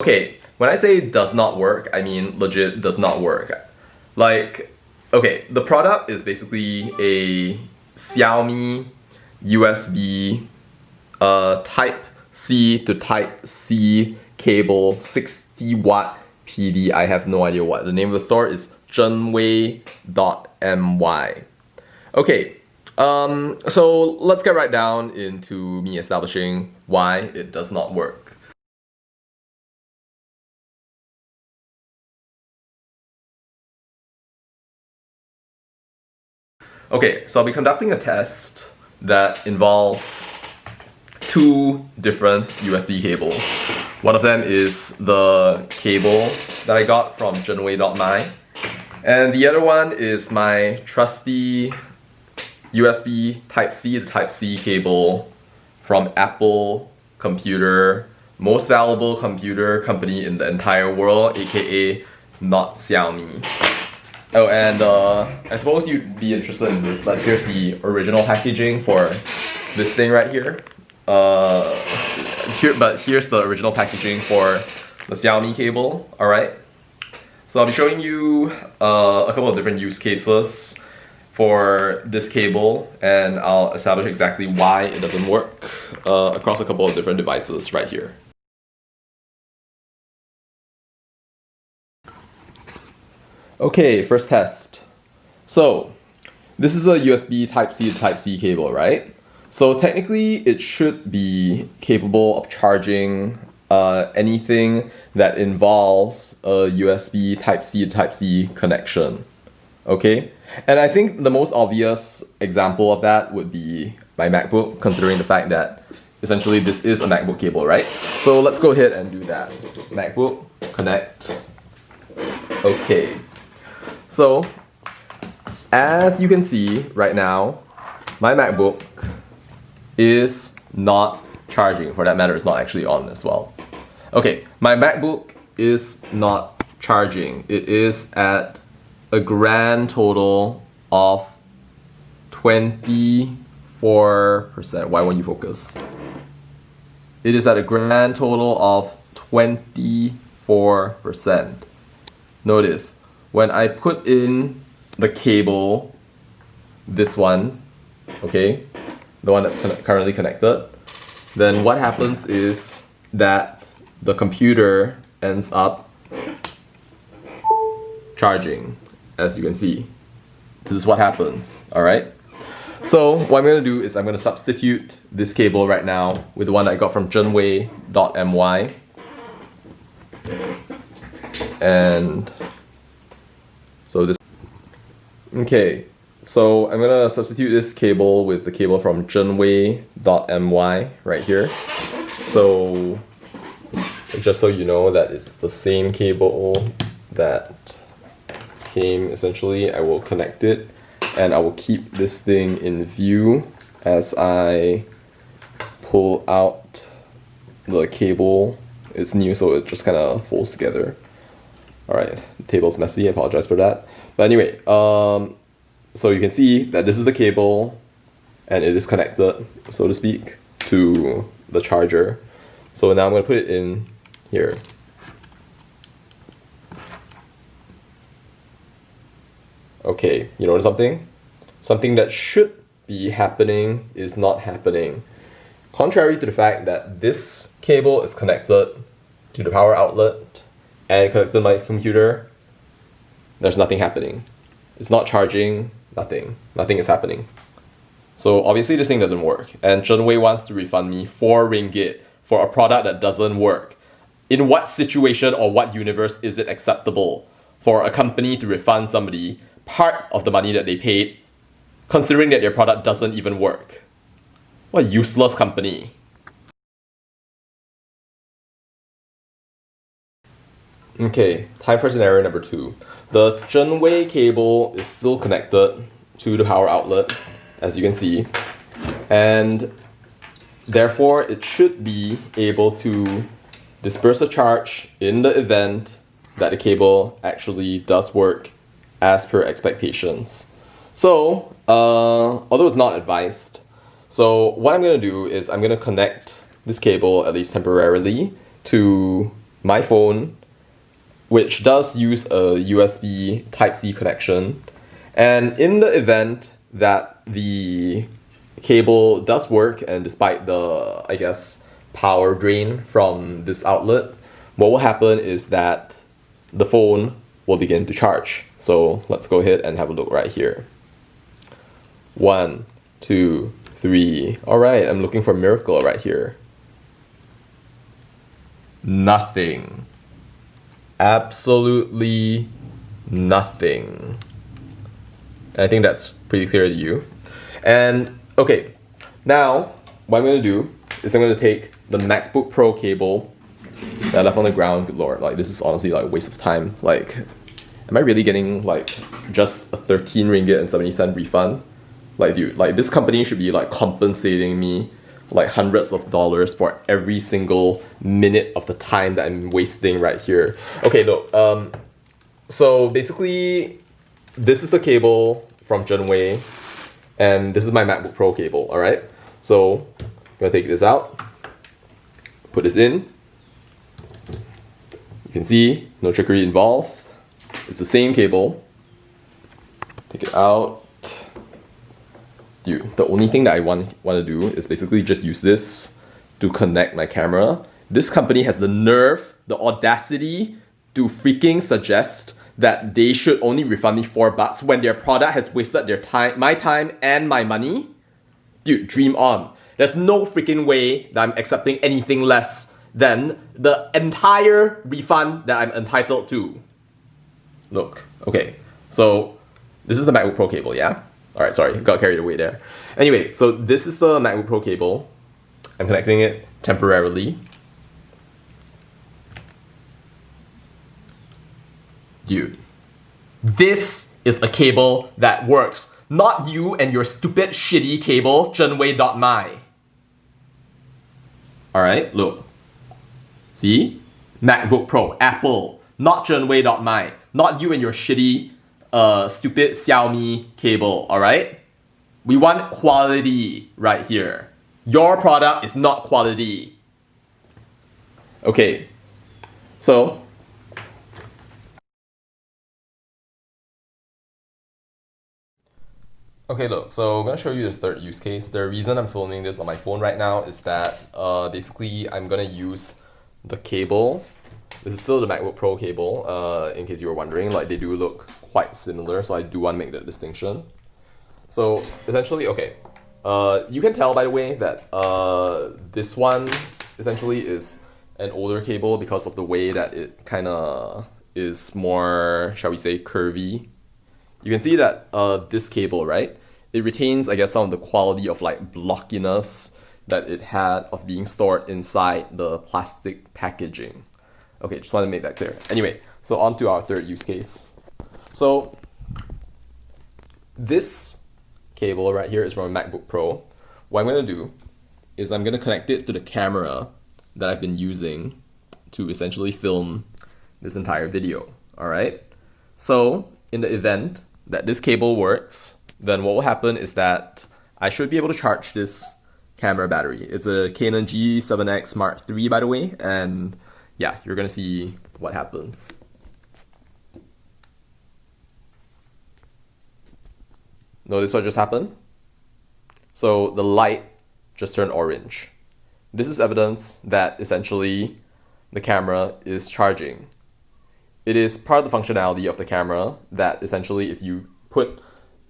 Okay, when I say does not work, I mean legit does not work. Like, okay, the product is basically a Xiaomi USB Type C to Type C cable, 60-watt PD. I have no idea what. The name of the store is Zhenwei.my. Okay, so let's get right down into me establishing why it does not work. Okay, so I'll be conducting a test that involves two different USB cables. One of them is the cable that I got from Zhenwei.my, and the other one is my trusty USB Type-C to Type-C cable from Apple Computer, most valuable computer company in the entire world, aka not Xiaomi. Oh, and I suppose you'd be interested in this, but here's the original packaging for this thing right here. Here's the original packaging for the Xiaomi cable, alright? So I'll be showing you a couple of different use cases for this cable, and I'll establish exactly why it doesn't work across a couple of different devices right here. Okay, first test. So, this is a USB Type-C to Type-C cable, right? So technically, it should be capable of charging anything that involves a USB Type-C to Type-C connection. Okay? And I think the most obvious example of that would be my MacBook, considering the fact that essentially this is a MacBook cable, right? So let's go ahead and do that. MacBook, connect. Okay. So, as you can see right now, my MacBook is not charging. For that matter, it's not actually on as well. Okay, my MacBook is not charging. It is at a grand total of 24%. Why won't you focus? It is at a grand total of 24%. Notice, when I put in the cable, this one, okay, the one that's currently connected, then what happens is that the computer ends up charging, as you can see. This is what happens, alright? So what I'm going to do is I'm going to substitute this cable right now with the one that I got from Zhenwei.my. And so this. Okay, so I'm gonna substitute this cable with the cable from Zhenwei.my right here. So just so you know that it's the same cable that came essentially, I will connect it and I will keep this thing in view as I pull out the cable. It's new, so it just kind of folds together. Alright, the table's messy, I apologize for that. But anyway, so you can see that this is the cable and it is connected, so to speak, to the charger. So now I'm going to put it in here. Okay, you notice something? Something that should be happening is not happening. Contrary to the fact that this cable is connected to the power outlet and connected to my computer, there's nothing happening. It's not charging, nothing. Nothing is happening. So obviously this thing doesn't work, and Zhenwei wants to refund me 4 ringgit for a product that doesn't work. In what situation or what universe is it acceptable for a company to refund somebody part of the money that they paid, considering that their product doesn't even work? What a useless company. Okay, time for scenario number 2. The Zhenwei cable is still connected to the power outlet, as you can see, and therefore it should be able to disperse a charge in the event that the cable actually does work as per expectations. So, although it's not advised, so what I'm going to do is I'm going to connect this cable, at least temporarily, to my phone, which does use a USB Type-C connection. And in the event that the cable does work, and despite the, I guess, power drain from this outlet, what will happen is that the phone will begin to charge. So let's go ahead and have a look right here. 1, 2, 3. All right, I'm looking for a miracle right here. Nothing. Absolutely nothing. I think that's pretty clear to you. And okay, now what I'm gonna do is I'm gonna take the MacBook Pro cable that I left on the ground. Good lord, like this is honestly like a waste of time. Like, am I really getting like just a 13 ringgit and 70 cent refund? Like, dude, like this company should be like compensating me like hundreds of dollars for every single minute of the time that I'm wasting right here. Okay, look, so basically this is the cable from Zhenwei, and this is my MacBook Pro cable, all right? So I'm gonna take this out, put this in. You can see, no trickery involved. It's the same cable. Take it out. Dude, the only thing that I want to do is basically just use this to connect my camera. This company has the nerve, the audacity to freaking suggest that they should only refund me $4 when their product has wasted their time, my time and my money. Dude, dream on. There's no freaking way that I'm accepting anything less than the entire refund that I'm entitled to. Look, okay, so this is the MacBook Pro cable, yeah? Alright, sorry, got carried away there. Anyway, so this is the MacBook Pro cable. I'm connecting it temporarily. Dude, this is a cable that works. Not you and your stupid shitty cable, Zhenwei.my. Alright, look. See? MacBook Pro, Apple, not Zhenwei.my. Not you and your shitty stupid Xiaomi cable, alright? We want quality right here. Your product is not quality. Okay, so okay, look, so I'm gonna show you the third use case. The reason I'm filming this on my phone right now is that basically I'm gonna use the cable. This is still the MacBook Pro cable, in case you were wondering. Like, they do look quite similar, so I do want to make that distinction. So essentially, okay, you can tell by the way that this one essentially is an older cable because of the way that it kind of is more, shall we say, curvy. You can see that this cable, right, it retains, I guess, some of the quality of like blockiness that it had of being stored inside the plastic packaging. Okay, just want to make that clear. Anyway, so on to our third use case. So this cable right here is from a MacBook Pro. What I'm going to do is I'm going to connect it to the camera that I've been using to essentially film this entire video. All right. So in the event that this cable works, then what will happen is that I should be able to charge this camera battery. It's a Canon G7X Mark III, by the way, and yeah, you're gonna see what happens. Notice what just happened? So the light just turned orange. This is evidence that essentially the camera is charging. It is part of the functionality of the camera that essentially if you put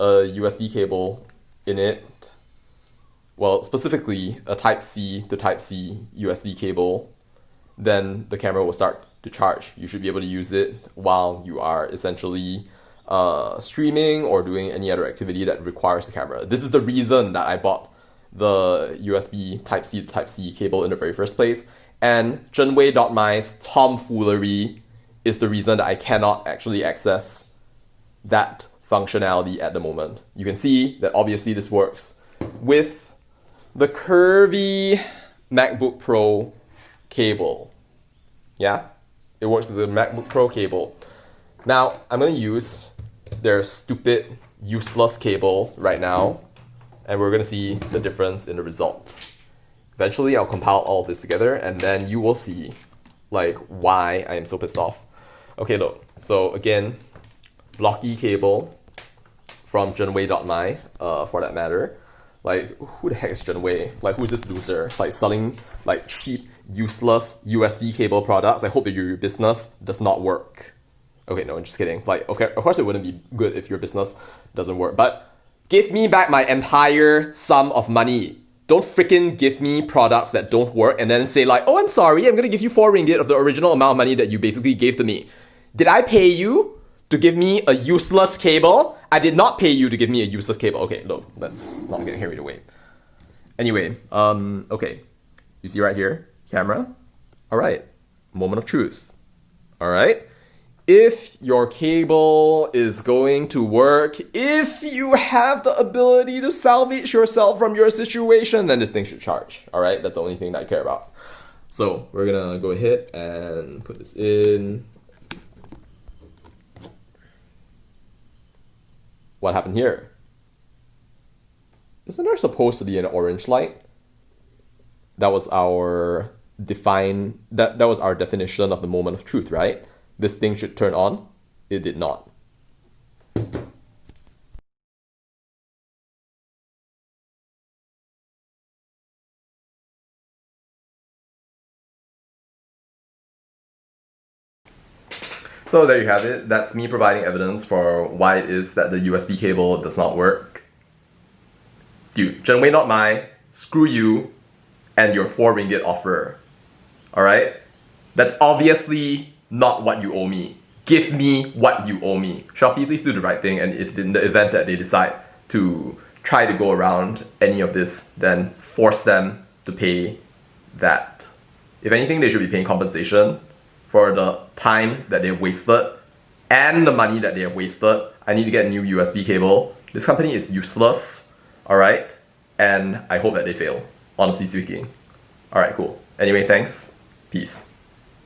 a USB cable in it, well, specifically a Type-C to Type-C USB cable, then the camera will start to charge. You should be able to use it while you are essentially streaming or doing any other activity that requires the camera. This is the reason that I bought the USB Type-C to Type-C cable in the very first place, and Zhenwei.my's tomfoolery is the reason that I cannot actually access that functionality at the moment. You can see that obviously this works with the curvy MacBook Pro cable. Yeah, it works with the MacBook Pro cable. Now, I'm going to use their stupid, useless cable right now, and we're going to see the difference in the result. Eventually, I'll compile all of this together, and then you will see like why I am so pissed off. Okay, look. So again, blocky cable from Zhenwei.my, for that matter. Like, who the heck is Zhenwei? Like, who's this loser? Like, selling, like, cheap, useless USB cable products. I hope that your business does not work. Okay, no, I'm just kidding. Like, okay, of course it wouldn't be good if your business doesn't work, but give me back my entire sum of money. Don't freaking give me products that don't work and then say like, oh, I'm sorry, I'm gonna give you 4 ringgit of the original amount of money that you basically gave to me. Did I pay you to give me a useless cable? I did not pay you to give me a useless cable. Okay, look, let's not get carried away. Anyway, okay. You see right here, camera? All right, moment of truth. All right. If your cable is going to work, if you have the ability to salvage yourself from your situation, then this thing should charge. All right, that's the only thing that I care about. So we're gonna go ahead and put this in. What happened here? Isn't there supposed to be an orange light? That was our that was our definition of the moment of truth, right? This thing should turn on. It did not. So there you have it. That's me providing evidence for why it is that the USB cable does not work. Dude, Zhenwei.my, screw you and your 4 ringgit offer. Alright? That's obviously not what you owe me. Give me what you owe me. Shopee, please do the right thing, and if in the event that they decide to try to go around any of this, then force them to pay that. If anything, they should be paying compensation for the time that they've wasted and the money that they have wasted. I need to get a new USB cable. This company is useless, alright? And I hope that they fail, honestly speaking. Alright, cool. Anyway, thanks. Peace.